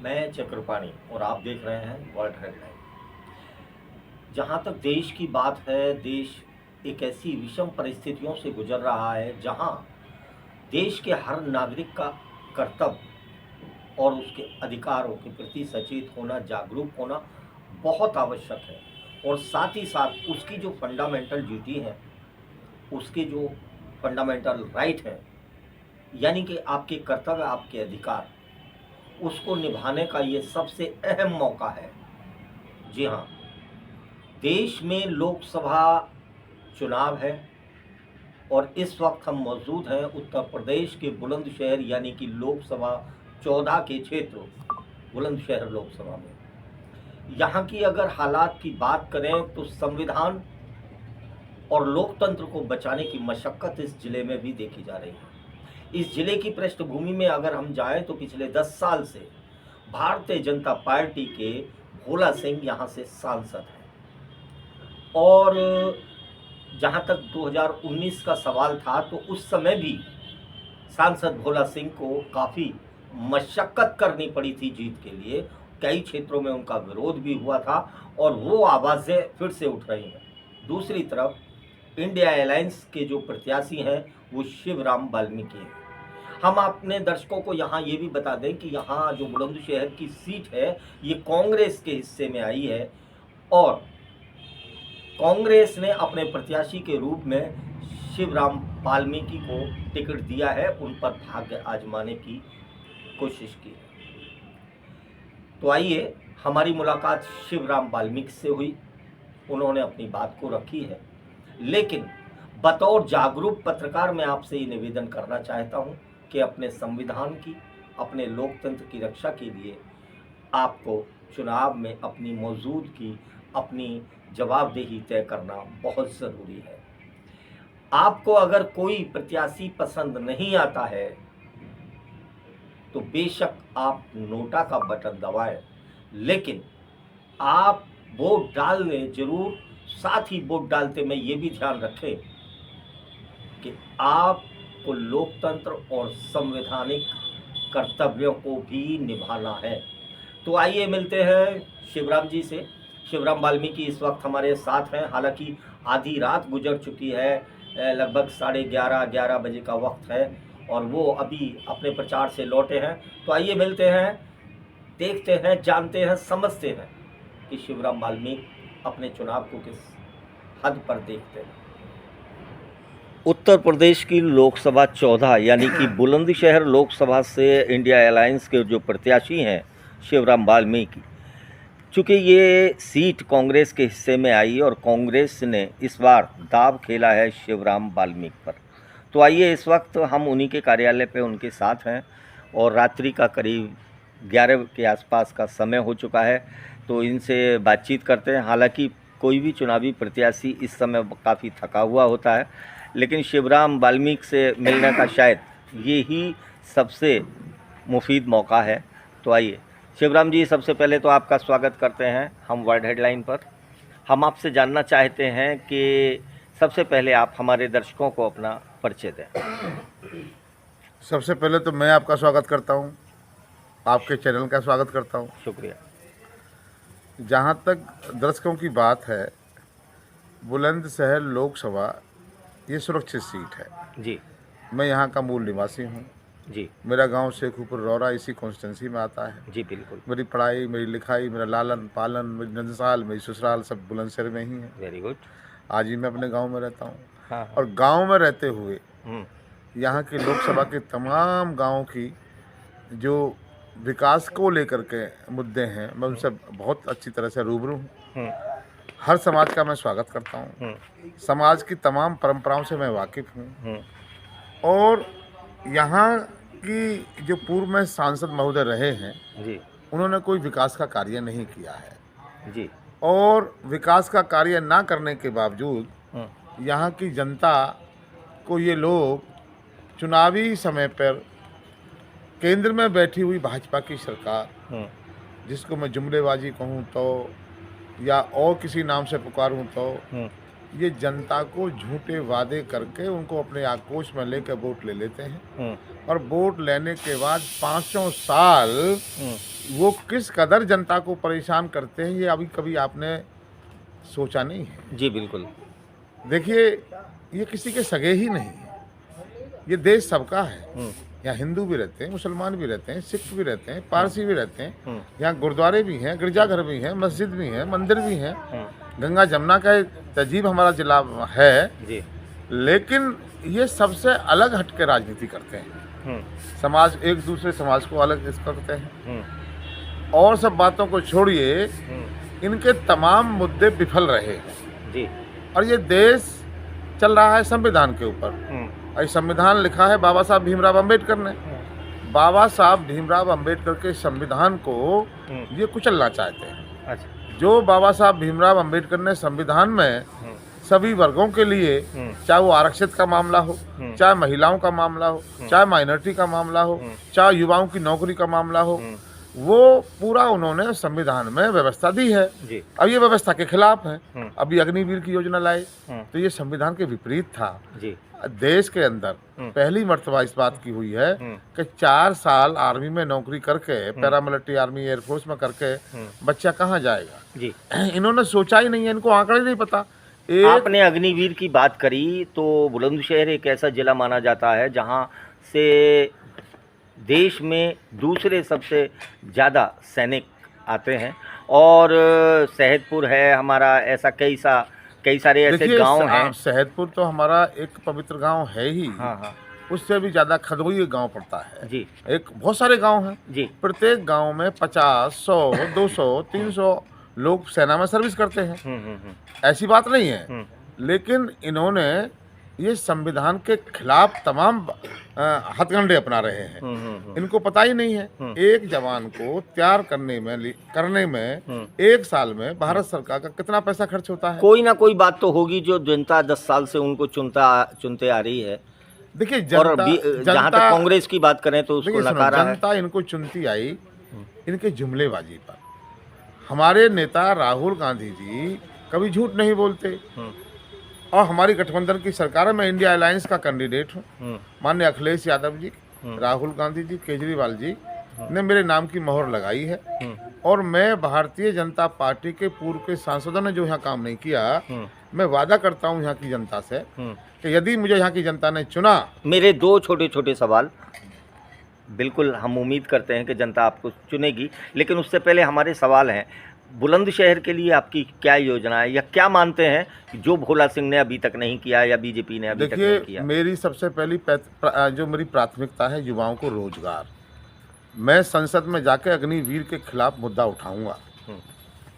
मैं चक्रपाणी और आप देख रहे हैं वर्ल्ड हेडलाइन। जहाँ तक देश की बात है, देश एक ऐसी विषम परिस्थितियों से गुजर रहा है जहाँ देश के हर नागरिक का कर्तव्य और उसके अधिकारों के प्रति सचेत होना, जागरूक होना बहुत आवश्यक है। और साथ ही साथ उसकी जो फंडामेंटल ड्यूटी है, उसके जो फंडामेंटल राइट है, यानी कि आपके कर्तव्य, आपके अधिकार, उसको निभाने का ये सबसे अहम मौका है। जी हाँ, देश में लोकसभा चुनाव है और इस वक्त हम मौजूद हैं उत्तर प्रदेश के बुलंदशहर यानी कि लोकसभा 14 के क्षेत्र बुलंदशहर लोकसभा में। यहाँ की अगर हालात की बात करें तो संविधान और लोकतंत्र को बचाने की मशक्कत इस जिले में भी देखी जा रही है। इस जिले की पृष्ठभूमि में अगर हम जाएं तो पिछले 10 साल से भारतीय जनता पार्टी के भोला सिंह यहाँ से सांसद हैं। और जहाँ तक 2019 का सवाल था तो उस समय भी सांसद भोला सिंह को काफ़ी मशक्कत करनी पड़ी थी जीत के लिए। कई क्षेत्रों में उनका विरोध भी हुआ था और वो आवाज़ें फिर से उठ रही हैं। दूसरी तरफ इंडिया अलायंस के जो प्रत्याशी हैं वो शिवराम वाल्मीकि हैं। हम अपने दर्शकों को यहाँ ये भी बता दें कि यहाँ जो बुलंदशहर की सीट है ये कांग्रेस के हिस्से में आई है और कांग्रेस ने अपने प्रत्याशी के रूप में शिवराम वाल्मीकि को टिकट दिया है, उन पर भाग्य आजमाने की कोशिश की है। तो आइए, हमारी मुलाकात शिवराम वाल्मीकि से हुई, उन्होंने अपनी बात को रखी है। लेकिन बतौर जागरूक पत्रकार मैं आपसे ये निवेदन करना चाहता हूँ कि अपने संविधान की, अपने लोकतंत्र की रक्षा के लिए आपको चुनाव में अपनी मौजूदगी, अपनी जवाबदेही तय करना बहुत ज़रूरी है। आपको अगर कोई प्रत्याशी पसंद नहीं आता है तो बेशक आप नोटा का बटन दबाएं, लेकिन आप वोट डाल लें जरूर। साथ ही वोट डालते में ये भी ध्यान रखें कि आपको लोकतंत्र और संवैधानिक कर्तव्यों को भी निभाना है। तो आइए मिलते हैं शिवराम जी से। शिवराम वाल्मीकि इस वक्त हमारे साथ हैं। हालांकि आधी रात गुजर चुकी है, लगभग 11:30 बजे का वक्त है और वो अभी अपने प्रचार से लौटे हैं। तो आइए मिलते हैं, देखते हैं, जानते हैं, समझते हैं कि शिवराम वाल्मीकि अपने चुनाव को किस हद पर देखते हैं। उत्तर प्रदेश की लोकसभा 14 यानी कि बुलंदशहर लोकसभा से इंडिया अलायंस के जो प्रत्याशी हैं शिवराम वाल्मीकि, चूँकि ये सीट कांग्रेस के हिस्से में आई और कांग्रेस ने इस बार दाव खेला है शिवराम वाल्मीकि पर। तो आइए, इस वक्त हम उन्हीं के कार्यालय पे उनके साथ हैं और रात्रि का करीब 11 के आसपास का समय हो चुका है। तो इनसे बातचीत करते हैं। हालांकि कोई भी चुनावी प्रत्याशी इस समय काफ़ी थका हुआ होता है, लेकिन शिवराम वाल्मीकि से मिलने का शायद ये ही सबसे मुफीद मौका है। तो आइए शिवराम जी, सबसे पहले तो आपका स्वागत करते हैं हम वर्ल्ड हेडलाइन पर। हम आपसे जानना चाहते हैं कि सबसे पहले आप हमारे दर्शकों को अपना परिचय दें। सबसे पहले तो मैं आपका स्वागत करता हूं, आपके चैनल का स्वागत करता हूं। शुक्रिया। जहां तक दर्शकों की बात है, बुलंदशहर लोकसभा ये सुरक्षित सीट है जी। मैं यहां का मूल निवासी हूं जी। मेरा गांव शेखुपुर रौरा इसी कॉन्स्टिट्यूंसी में आता है। जी बिल्कुल। मेरी पढ़ाई, मेरी लिखाई, मेरा लालन पालन, मेरी नंदसाल, मेरी ससुराल सब बुलंदशहर में ही है। Very good. आज ही मैं अपने गांव में रहता हूं। हाँ। और गांव में रहते हुए यहाँ की लोकसभा के तमाम गाँव की जो विकास को लेकर के मुद्दे हैं, मैं उनसे बहुत अच्छी तरह से रूबरू हूँ। हर समाज का मैं स्वागत करता हूँ। समाज की तमाम परंपराओं से मैं वाकिफ़ हूँ। और यहाँ की जो पूर्व में सांसद महोदय रहे हैं जी, उन्होंने कोई विकास का कार्य नहीं किया है जी। और विकास का कार्य ना करने के बावजूद यहाँ की जनता को ये लोग चुनावी समय पर केंद्र में बैठी हुई भाजपा की सरकार, जिसको मैं जुमलेबाजी कहूँ तो या और किसी नाम से पुकारूँ तो, ये जनता को झूठे वादे करके उनको अपने आक्रोश में लेकर वोट ले लेते हैं और वोट लेने के बाद 5 साल वो किस कदर जनता को परेशान करते हैं ये अभी कभी आपने सोचा नहीं है। जी बिल्कुल। देखिए, ये किसी के सगे ही नहीं है, ये देश सबका है। यहाँ हिंदू भी रहते हैं, मुसलमान भी रहते हैं, सिख भी रहते हैं, पारसी भी रहते हैं। यहाँ गुरुद्वारे भी हैं, गिरजाघर भी हैं, मस्जिद भी हैं, मंदिर भी हैं। गंगा जमुना का एक तहजीब हमारा जिला है जी। लेकिन ये सबसे अलग हटके राजनीति करते हैं। समाज, एक दूसरे समाज को अलग इस करते हैं और सब बातों को छोड़िए, इनके तमाम मुद्दे विफल रहे हैं जी। और ये देश चल रहा है संविधान के ऊपर। और संविधान लिखा है बाबा साहब भीमराव अंबेडकर ने। बाबा साहब भीमराव अंबेडकर के संविधान को ये कुचलना चाहते हैं। अच्छा। जो बाबा साहब भीमराव अंबेडकर ने संविधान में सभी वर्गों के लिए, चाहे वो आरक्षित का मामला हो, चाहे महिलाओं का मामला हो, चाहे माइनॉरिटी का मामला हो, चाहे युवाओं की नौकरी का मामला हो, वो पूरा उन्होंने संविधान में व्यवस्था दी है। जी। अब ये व्यवस्था के खिलाफ है। अभी अग्निवीर की योजना लाई तो ये संविधान के विपरीत था। जी। देश के अंदर पहली मर्तबा इस बात की हुई है कि 4 साल आर्मी में नौकरी करके, पैरामिलिट्री आर्मी एयरफोर्स में करके बच्चा कहाँ जाएगा। जी। इन्होंने सोचा ही नहीं है, इनको आंकड़े नहीं पता। आपने अग्निवीर की बात करी तो बुलंदशहर एक ऐसा जिला माना जाता है जहां से देश में दूसरे सबसे ज़्यादा सैनिक आते हैं और सैदपुर है हमारा, ऐसा कई सारे ऐसे गांव हैं। सैदपुर तो हमारा एक पवित्र गांव है ही। हाँ। उससे भी ज़्यादा खदोई गांव पड़ता है जी। एक बहुत सारे गांव हैं जी। प्रत्येक गांव में 50, 100, 200, 300 लोग सेना में सर्विस करते हैं। ऐसी बात नहीं है, लेकिन इन्होंने ये संविधान के खिलाफ तमाम हथकंडे अपना रहे हैं। इनको पता ही नहीं है एक जवान को तैयार करने में 1 साल में भारत सरकार का कितना पैसा खर्च होता है। कोई ना कोई बात तो होगी जो जनता 10 साल से उनको चुनते आ रही है। देखिए, जहाँ तक कांग्रेस की बात करें तो उसको नकारा है। जनता इनको चुनती आई इनके जुमलेबाजी पर। हमारे नेता राहुल गांधी जी कभी झूठ नहीं बोलते और हमारी गठबंधन की सरकार में इंडिया अलायंस का कैंडिडेट हूँ। माननीय अखिलेश यादव जी, राहुल गांधी जी, केजरीवाल जी ने मेरे नाम की मोहर लगाई है और मैं भारतीय जनता पार्टी के पूर्व के सांसदों ने जो यहाँ काम नहीं किया, मैं वादा करता हूँ यहाँ की जनता से कि यदि मुझे यहाँ की जनता ने चुना। मेरे 2 छोटे सवाल, बिल्कुल हम उम्मीद करते हैं कि जनता आपको चुनेगी, लेकिन उससे पहले हमारे सवाल हैं बुलंदशहर के लिए आपकी क्या योजना है या क्या मानते हैं कि जो भोला सिंह ने अभी तक नहीं किया या बीजेपी ने अभी तक नहीं किया। देखिए, मेरी सबसे पहली जो मेरी प्राथमिकता है युवाओं को रोजगार। मैं संसद में जाके अग्निवीर के खिलाफ मुद्दा उठाऊंगा।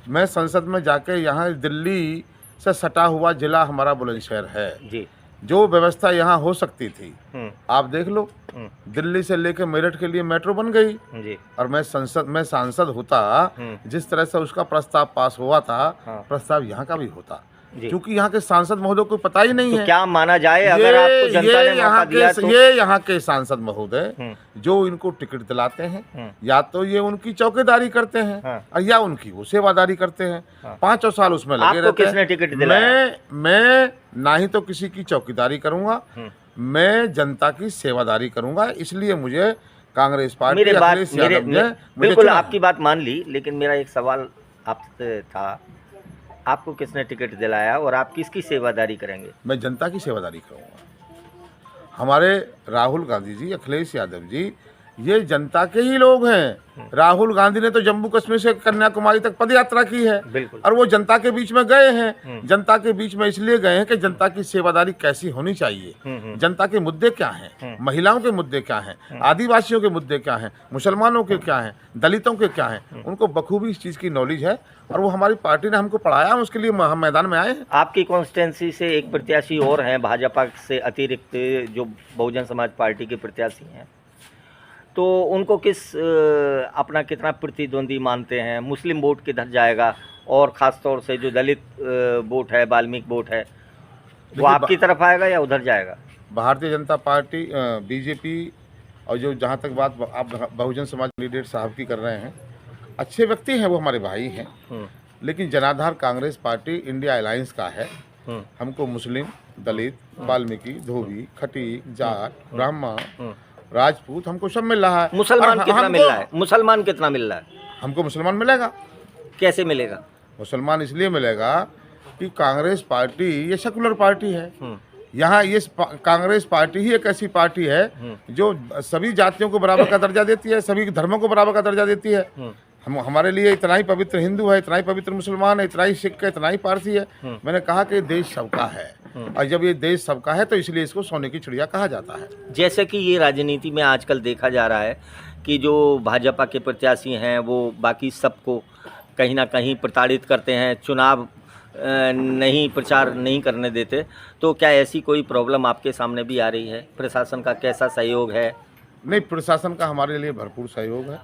मैं संसद में जाके, यहाँ दिल्ली से सटा हुआ जिला हमारा बुलंदशहर है जी, जो व्यवस्था यहाँ हो सकती थी आप देख लो। दिल्ली से लेकर मेरठ के लिए मेट्रो बन गई जी। और मैं सांसद होता, जिस तरह से उसका प्रस्ताव पास हुआ था, प्रस्ताव यहाँ का भी होता, क्योंकि यहाँ के सांसद महोदय को पता ही नहीं है। क्या माना जाए अगर आपको जनता ने मौका दिया तो? ये यहाँ के सांसद महोदय जो इनको टिकट दिलाते हैं, या तो ये उनकी चौकीदारी करते हैं या उनकी वो सेवादारी करते हैं। 5 साल उसमें लगे रहते हैं। किसने टिकट दिलाया? मैं ना ही तो किसी की चौकीदारी करूंगा, मैं जनता की सेवादारी करूंगा। इसलिए मुझे कांग्रेस पार्टी बिल्कुल आपकी बात मान ली, लेकिन मेरा एक सवाल आपसे था, आपको किसने टिकट दिलाया और आप किसकी सेवादारी करेंगे? मैं जनता की सेवादारी करूंगा। हमारे राहुल गांधी जी, अखिलेश यादव जी, ये जनता के ही लोग हैं। राहुल गांधी ने तो जम्मू कश्मीर से कन्याकुमारी तक पद यात्रा की है और वो जनता के बीच में गए हैं। जनता के बीच में इसलिए गए हैं कि जनता की सेवादारी कैसी होनी चाहिए, जनता के मुद्दे क्या हैं, महिलाओं के मुद्दे क्या हैं, आदिवासियों के मुद्दे क्या हैं, मुसलमानों के क्या हैं, दलितों के क्या हैं, उनको बखूबी इस चीज़ की नॉलेज है और वो हमारी पार्टी ने हमको पढ़ाया, हम उसके लिए हम मैदान में आए हैं। आपकी कॉन्स्टिट्यूंसी से एक प्रत्याशी और हैं भाजपा से अतिरिक्त, जो बहुजन समाज पार्टी के प्रत्याशी हैं, तो उनको अपना कितना प्रतिद्वंदी मानते हैं? मुस्लिम वोट किधर जाएगा और ख़ास तौर से जो दलित वोट है, वाल्मीकि वोट है, वो आपकी तरफ आएगा या उधर जाएगा? भारतीय जनता पार्टी, बीजेपी और जो जहाँ तक बात आप बहुजन समाज कैंडिडेट साहब की कर रहे हैं, अच्छे व्यक्ति हैं, वो हमारे भाई हैं, लेकिन जनाधार कांग्रेस पार्टी इंडिया अलायंस का है। हमको मुस्लिम, दलित, वाल्मीकि, धोबी, खटीक, जाट, ब्राह्मण राजपूत, हमको सब मिल रहा है। मुसलमान और कितना हमको- मिल रहा है? मुसलमान कितना मिल रहा है? हमको मुसलमान मिलेगा। कैसे मिलेगा? मुसलमान इसलिए मिलेगा कि कांग्रेस पार्टी ये सेकुलर पार्टी है। यहाँ ये कांग्रेस पार्टी ही एक ऐसी पार्टी है जो सभी जातियों को बराबर का दर्जा देती है, सभी धर्मों को बराबर का दर्जा देती है। हमारे लिए इतना ही पवित्र हिंदू है, इतना ही पवित्र मुसलमान है, इतना ही सिख है, इतना ही पारसी है। मैंने कहा कि देश सबका है, और जब ये देश सबका है तो इसलिए इसको सोने की चिड़िया कहा जाता है। जैसे कि ये राजनीति में आजकल देखा जा रहा है कि जो भाजपा के प्रत्याशी हैं वो बाकी सबको कहीं ना कहीं प्रताड़ित करते हैं, चुनाव नहीं प्रचार नहीं करने देते, तो क्या ऐसी कोई प्रॉब्लम आपके सामने भी आ रही है? प्रशासन का कैसा सहयोग है? नहीं, प्रशासन का हमारे लिए भरपूर सहयोग है।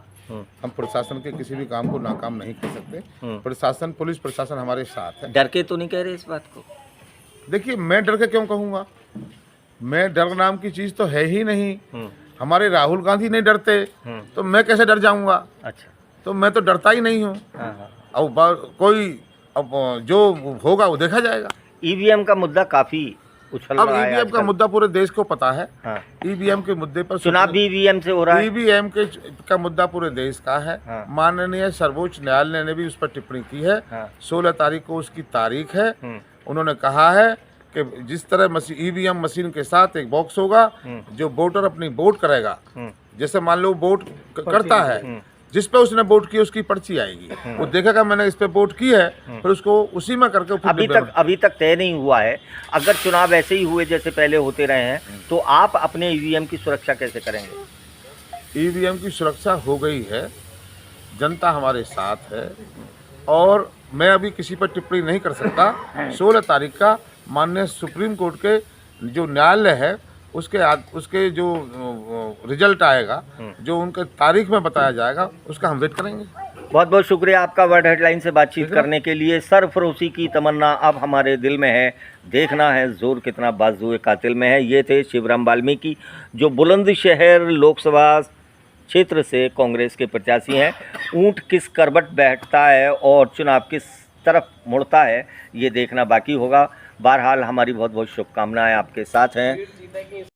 हम प्रशासन के किसी भी काम को नाकाम नहीं कर सकते। प्रशासन, पुलिस प्रशासन हमारे साथ है। डर के तो नहीं कह रहे इस बात को? देखिए, मैं डर के क्यों कहूँगा? मैं डर नाम की चीज़ तो है ही नहीं। हमारे राहुल गांधी नहीं डरते तो मैं कैसे डर जाऊँगा? अच्छा। तो मैं तो डरता ही नहीं हूँ। अब कोई अब जो होगा वो देखा जाएगा। ईवीएम का मुद्दा काफी उछल अब रहा है ईवीएम का आजकल। मुद्दा पूरे देश को पता है। हाँ। ईवीएम के मुद्दे पर चुनाव भी ईवीएम से हो रहा है। ईवीएम का मुद्दा पूरे देश का है। हाँ। माननीय सर्वोच्च न्यायालय ने भी उस पर टिप्पणी की है। हाँ। 16 तारीख को उसकी तारीख है। उन्होंने कहा है कि जिस तरह ईवीएम मशीन के साथ एक बॉक्स होगा, जो वोटर अपनी वोट करेगा, जैसे मान लो वोट करता है, जिस पे उसने वोट की उसकी पर्ची आएगी, वो देखेगा मैंने इस पे वोट की है, फिर उसको उसी में करके अभी तक तय नहीं हुआ है। अगर चुनाव ऐसे ही हुए जैसे पहले होते रहे हैं तो आप अपने ईवीएम की सुरक्षा कैसे करेंगे? ईवीएम की सुरक्षा हो गई है, जनता हमारे साथ है, और मैं अभी किसी पर टिप्पणी नहीं कर सकता। 16 तारीख का माननीय सुप्रीम कोर्ट के जो न्यायालय है उसके जो रिजल्ट आएगा, जो उनके तारीख में बताया जाएगा, उसका हम वेट करेंगे। बहुत बहुत शुक्रिया आपका वर्ल्ड हेडलाइन से बातचीत करने के लिए। सरफरोशी की तमन्ना अब हमारे दिल में है, देखना है जोर कितना बाजुए कातिल में है। ये थे शिवराम वाल्मीकि, जो बुलंदशहर लोकसभा क्षेत्र से कांग्रेस के प्रत्याशी हैं। ऊंट किस करवट बैठता है और चुनाव किस तरफ मुड़ता है, ये देखना बाकी होगा। बहरहाल हमारी बहुत बहुत शुभकामनाएं आपके साथ हैं।